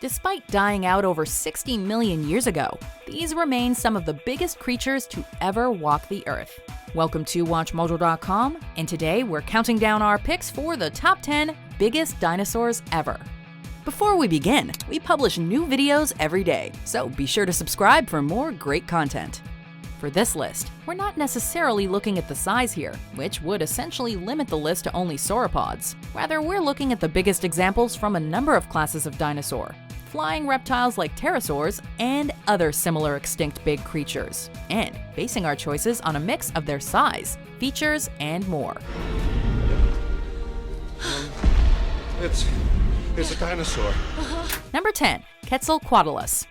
Despite dying out over 60 million years ago, these remain some of the biggest creatures to ever walk the earth. Welcome to WatchMojo.com, and today we're counting down our picks for the top 10 biggest dinosaurs ever. Before we begin, we publish new videos every day, so be sure to subscribe for more great content. For this list, we're not necessarily looking at the size here, which would essentially limit the list to only sauropods. Rather, we're looking at the biggest examples from a number of classes of dinosaur, flying reptiles like pterosaurs, and other similar extinct big creatures, and basing our choices on a mix of their size, features, and more. It's a dinosaur. Number 10. Quetzalcoatlus.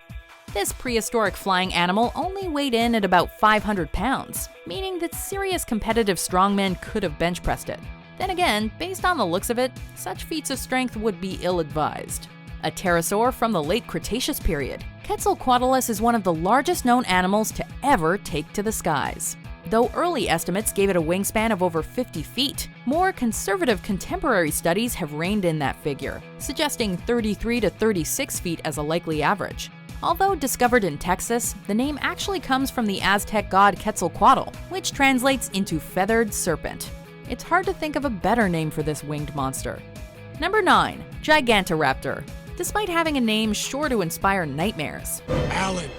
This prehistoric flying animal only weighed in at about 500 pounds, meaning that serious competitive strongmen could have bench pressed it. Then again, based on the looks of it, such feats of strength would be ill-advised. A pterosaur from the late Cretaceous period, Quetzalcoatlus is one of the largest known animals to ever take to the skies. Though early estimates gave it a wingspan of over 50 feet, more conservative contemporary studies have reined in that figure, suggesting 33 to 36 feet as a likely average. Although discovered in Texas, the name actually comes from the Aztec god Quetzalcoatl, which translates into feathered serpent. It's hard to think of a better name for this winged monster. Number 9. Gigantoraptor. Despite having a name sure to inspire nightmares, Alan.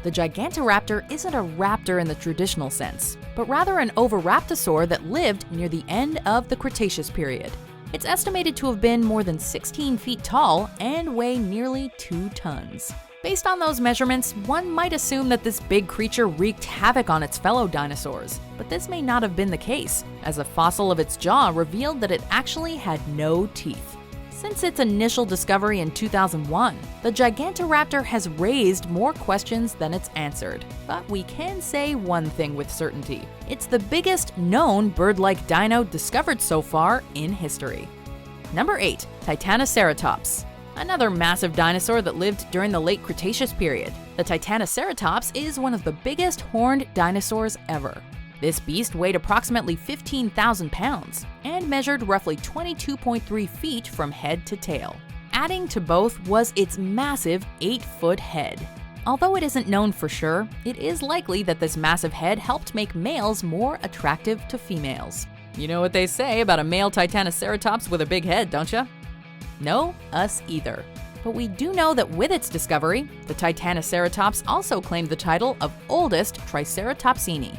The Gigantoraptor isn't a raptor in the traditional sense, but rather an oviraptorosaur that lived near the end of the Cretaceous period. It's estimated to have been more than 16 feet tall and weigh nearly 2 tons. Based on those measurements, one might assume that this big creature wreaked havoc on its fellow dinosaurs, but this may not have been the case, as a fossil of its jaw revealed that it actually had no teeth. Since its initial discovery in 2001, the Gigantoraptor has raised more questions than it's answered. But we can say one thing with certainty. It's the biggest known bird-like dino discovered so far in history. Number 8. Titanoceratops. Another massive dinosaur that lived during the late Cretaceous period. The Titanoceratops is one of the biggest horned dinosaurs ever. This beast weighed approximately 15,000 pounds and measured roughly 22.3 feet from head to tail. Adding to both was its massive 8-foot head. Although it isn't known for sure, it is likely that this massive head helped make males more attractive to females. You know what they say about a male Titanoceratops with a big head, don't you? No, us either. But we do know that with its discovery, the Titanoceratops also claimed the title of oldest Triceratopsini.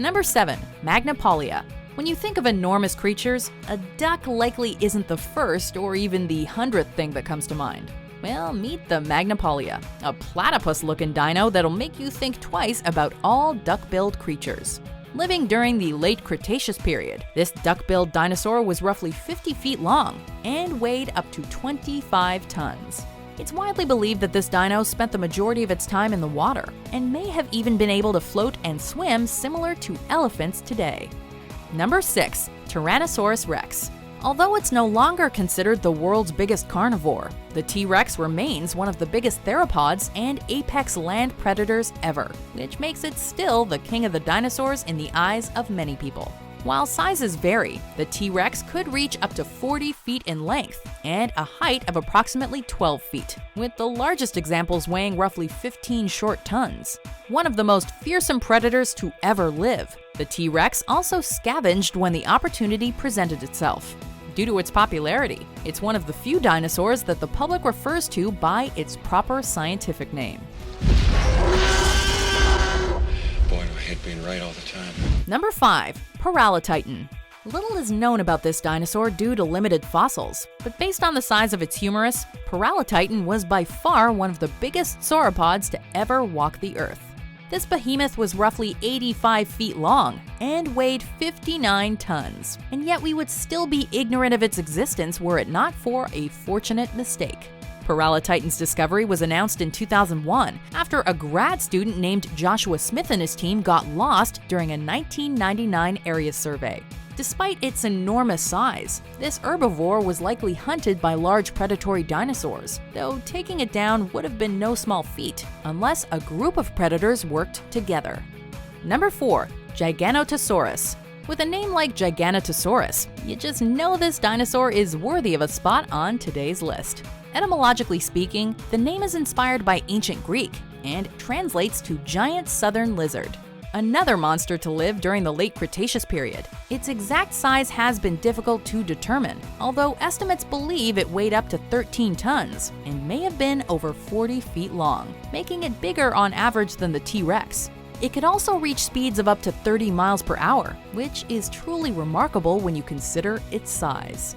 Number 7. Magnapaulia. When you think of enormous creatures, a duck likely isn't the first or even the 100th thing that comes to mind. Well, meet the Magnapaulia, a platypus-looking dino that'll make you think twice about all duck-billed creatures. Living during the late Cretaceous period, this duck-billed dinosaur was roughly 50 feet long and weighed up to 25 tons. It's widely believed that this dino spent the majority of its time in the water and may have even been able to float and swim similar to elephants today. Number 6. Tyrannosaurus Rex. Although it's no longer considered the world's biggest carnivore, the T-Rex remains one of the biggest theropods and apex land predators ever, which makes it still the king of the dinosaurs in the eyes of many people. While sizes vary, the T-Rex could reach up to 40 feet in length and a height of approximately 12 feet, with the largest examples weighing roughly 15 short tons. One of the most fearsome predators to ever live, the T-Rex also scavenged when the opportunity presented itself. Due to its popularity, it's one of the few dinosaurs that the public refers to by its proper scientific name. Boy, do I hate being right all the time. Number 5. Paralititan. Little is known about this dinosaur due to limited fossils, but based on the size of its humerus, Paralititan was by far one of the biggest sauropods to ever walk the earth. This behemoth was roughly 85 feet long and weighed 59 tons, and yet we would still be ignorant of its existence were it not for a fortunate mistake. Paralititan's discovery was announced in 2001 after a grad student named Joshua Smith and his team got lost during a 1999 area survey. Despite its enormous size, this herbivore was likely hunted by large predatory dinosaurs, though taking it down would have been no small feat unless a group of predators worked together. Number 4. Giganotosaurus. With a name like Giganotosaurus, you just know this dinosaur is worthy of a spot on today's list. Etymologically speaking, the name is inspired by ancient Greek and translates to giant southern lizard. Another monster to live during the late Cretaceous period. Its exact size has been difficult to determine, although estimates believe it weighed up to 13 tons and may have been over 40 feet long, making it bigger on average than the T-Rex. It could also reach speeds of up to 30 miles per hour, which is truly remarkable when you consider its size.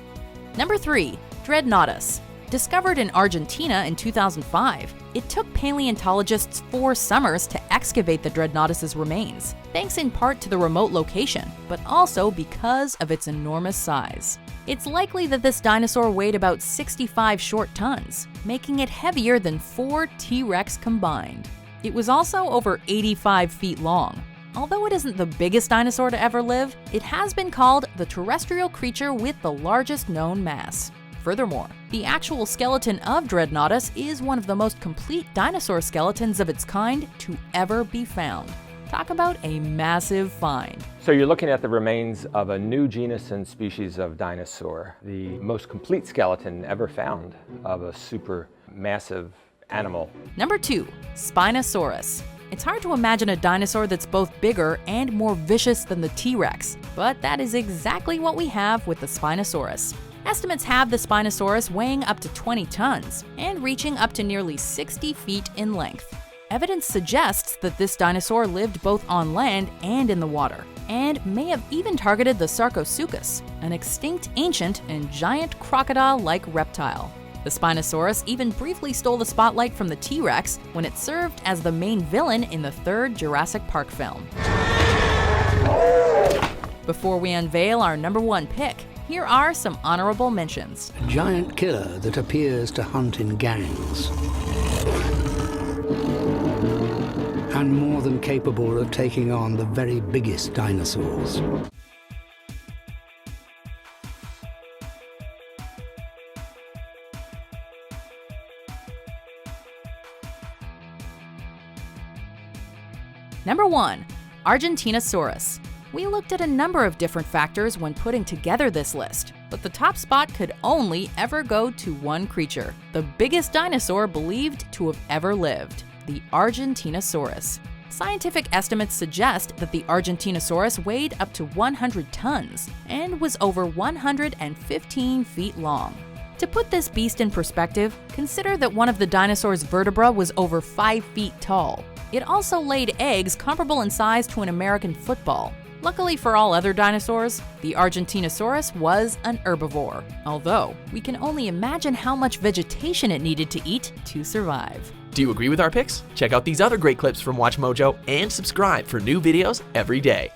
Number 3. Dreadnoughtus. Discovered in Argentina in 2005, it took paleontologists 4 summers to excavate the Dreadnoughtus' remains, thanks in part to the remote location, but also because of its enormous size. It's likely that this dinosaur weighed about 65 short tons, making it heavier than 4 T-Rex combined. It was also over 85 feet long. Although it isn't the biggest dinosaur to ever live, it has been called the terrestrial creature with the largest known mass. Furthermore, the actual skeleton of Dreadnoughtus is one of the most complete dinosaur skeletons of its kind to ever be found. Talk about a massive find. So you're looking at the remains of a new genus and species of dinosaur, the most complete skeleton ever found of a super massive animal. Number 2. Spinosaurus. It's hard to imagine a dinosaur that's both bigger and more vicious than the T-Rex, but that is exactly what we have with the Spinosaurus. Estimates have the Spinosaurus weighing up to 20 tons and reaching up to nearly 60 feet in length. Evidence suggests that this dinosaur lived both on land and in the water, and may have even targeted the Sarcosuchus, an extinct ancient and giant crocodile-like reptile. The Spinosaurus even briefly stole the spotlight from the T-Rex when it served as the main villain in the 3rd Jurassic Park film. Before we unveil our number 1 pick, here are some honorable mentions. A giant killer that appears to hunt in gangs. And more than capable of taking on the very biggest dinosaurs. Number 1. Argentinosaurus. We looked at a number of different factors when putting together this list, but the top spot could only ever go to one creature, the biggest dinosaur believed to have ever lived, the Argentinosaurus. Scientific estimates suggest that the Argentinosaurus weighed up to 100 tons and was over 115 feet long. To put this beast in perspective, consider that one of the dinosaur's vertebrae was over 5 feet tall. It also laid eggs comparable in size to an American football. Luckily for all other dinosaurs, the Argentinosaurus was an herbivore, although we can only imagine how much vegetation it needed to eat to survive. Do you agree with our picks? Check out these other great clips from WatchMojo and subscribe for new videos every day.